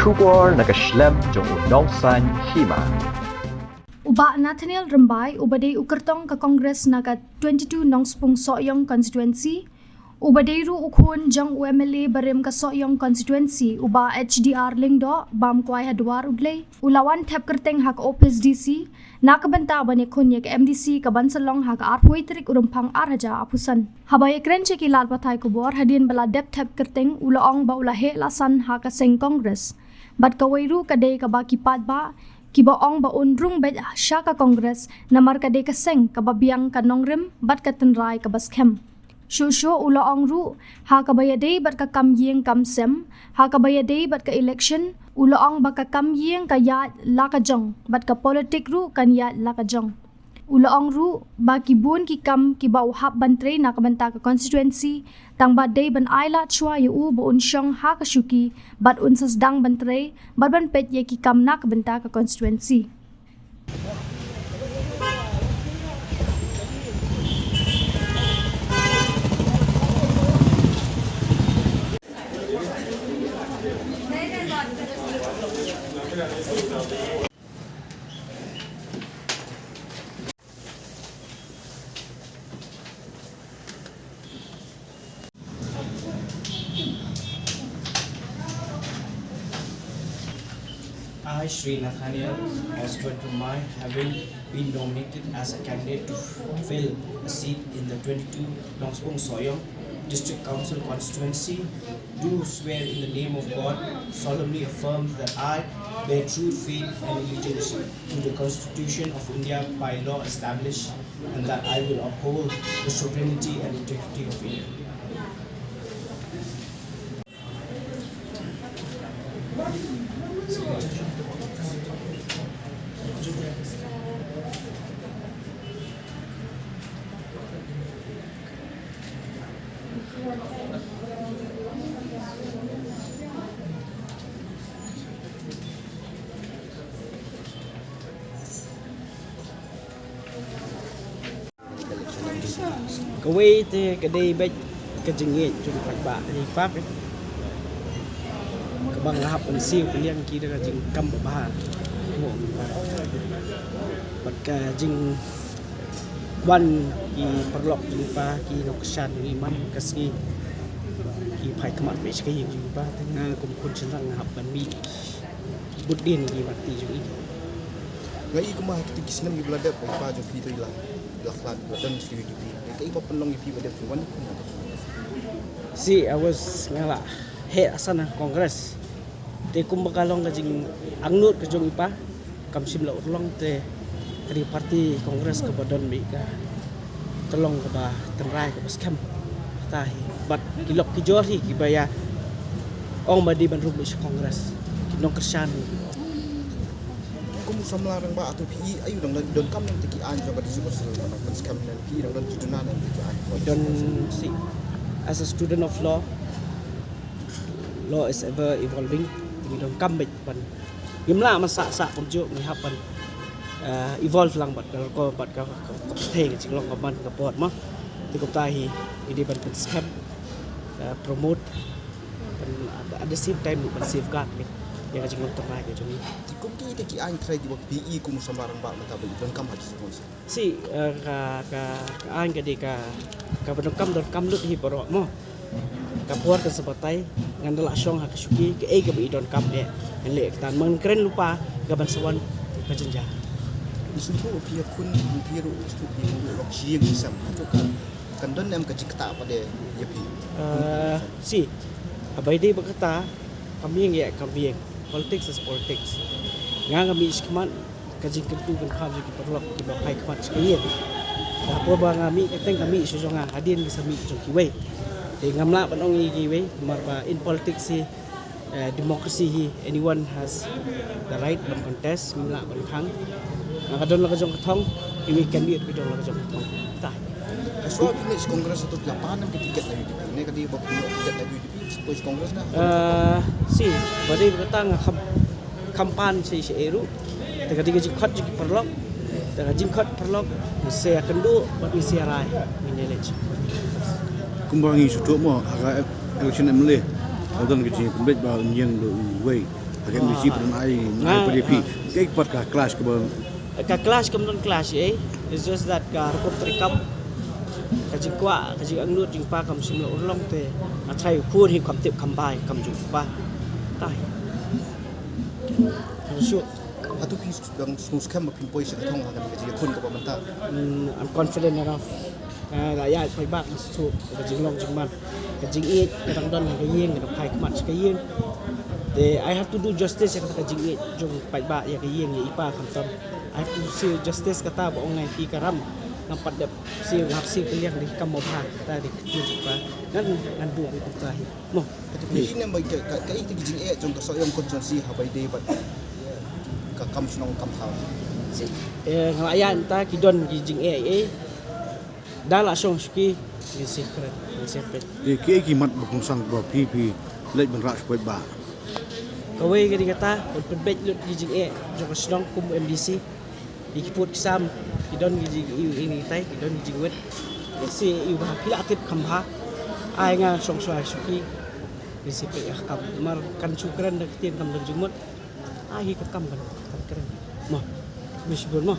Shubor nakaslem jong unongsan hima. Uba Nathaniel Rambai ubade ukertong ka Congress naga 22 Nongspung Soyong constituency. Ubade ru ukhun jong UMLA barem ka Soyong constituency uba HDR lingdo bam kwai hadwar udle ulawan thep kerteng hak office DC nakabanta bane khunye ka MDC ka bansalong hak arpoi trik urumphang arhaja apusan habai krenche ki lal pathai kubor hadin bala dep thep kerteng ulaong ba ulahe lasan hak ka seng Congress bat ka wairu ka dei ka baki pat ba kiba ong ba unrung bet syaka Congress namar ka de ka seng ka babiang ka nongrim bat ka tenrai ka baskem shusho ula ong ru ha ka bayade bat ka kam yeng kam sem ha ka bayade bat ka election ula ong ba ka kam yeng ka ya la ka jong bat ka politik ru kan ya la ka jong ula ong ru ba ki bun ki kam ki ba uhap bantre na ka banta ka constituency tang ba de ban aila chwa yu u ba un shong ha ka shuki bat un sas dang bantre bat ban pet ye ki kam na ka banta ka constituency I, Sri Nathaniel Oswald Rambai, having been nominated as a candidate to fill a seat in the 22 Nongspung Soyong District Council constituency, do swear in the name of God, solemnly affirm that I bear true faith and allegiance to the Constitution of India by law established, and that I will uphold the sovereignty and integrity of India. Kawai te kadai baik kejengit jung pakba ni pap kabang lahap un siu kalian kira jing kam bah mo bat ka jing wan ki perlok jing pa ki noksan ni man kasi ki phai kamat be skai jing pa tengah kum kun senang hap ban mi budin ki mati jung ini ngai kuma tu kisnam gi blada pa jo pi toila laklan dan sri di pi kai pa penlong gi pi bade wan kuma si I was ngala head asana Congress te kum bakalong ka jing angnut ka jong ipa kam simla urlong te kari parti Congress ka badon mi ka tolong ka ba tenrai ka bas kam tahi bat kilok ki jori ki baya ong badi ban rum sa Congress kinong kersan kum samlarang ba atu pi ayu dang don kam nang tiki an jo ka disebut sel ban skam nan pi dang don juduna nan tiki an don see as a student of law is ever evolving we don't come back ban gimla masa sa purjo ni hapan evolve lang bat ko bat ka theng chiklong ka ban ka pot ma ti ko tahi idi ban kan scam promote at the same time ban safeguard ni ya chiklong trai ka joni kum ki tiki an trai gi pi i kum samlarang ba mata ba don kam ha disebut si ka an ka di ka ban kam lut hi poro mo kapuar ka sabatay ngandala syong ha kasuki ke ga idon kam de le tan mang keren lupa gaban sawan ka jenja isutu pi kun pi ru stu pi lok chi gi sam to kan don em ka cikta pada ya pi si abai de bakata kami yang kami politics is politics nga kami iskman ka jing kentu kan kham ji perlok ki ba pai khmat sekalian da po ba ngami kateng kami isu nga hadin gi sami jong ki we de ngamla panong gi we mar ba in politics si democracy hi anyone has the right to contest ngamla ban khang kadon la ka jong thong ini candidate bidong la ka jong thong ta so ni Congress tu 8 nam ke tiket lagi ni ka di ba tiket lagi di pois Congress na si bade berkata ngam kampan si eru tega tiga jikot jik perlok tega jikot perlok se kendu bat isi rai minelej kumbangi sutuk mo aga election emle adan ke jing kumbet ba nyeng do wei Agak misi pun ai pada pi. Kai pat ka kelas ke bang. Ka kelas kemudian kelas it's just that ka hukum terikam ka jingkwa ka jing angnut jing pa kam simlo ulong te a trai phun hi kam tip kam bai kam ju pa tai shoot Atu pi dang snus kam pin poi se thong ha ka ji khun ka ba ta I'm confident enough la ya pai bak su ka jing long jing man ka jing it ka dang don ka yeng ka pai kmat ka yeng I have to do justice ka jing it jong pai ba ya ka yeng ya ipa kam tam I have to see justice kata ba ong ngai pi karam nampat dap si hap si kaliang di kam mo ba ta di kujud pa nan du bi ta hi mo ni nem bai ka i ti jing e jong ka so yong constituency ha bai de bat ka kam snong kam thau si ngalayan ta kidon ki jing dala song ski ni secret Di kai ki mat bakung sang ba pi lej ban ras pai ba. kawai ka di kata pun bet lut ki jing jong ka snong kum MDC ikiput sam kidon gi ini tai kidon gi wet si yu ba pila atip khamha ai nga song swai suki resipi kam mar kan sukran dak tin kam jumut ai ka kam kan keren mo misbon mo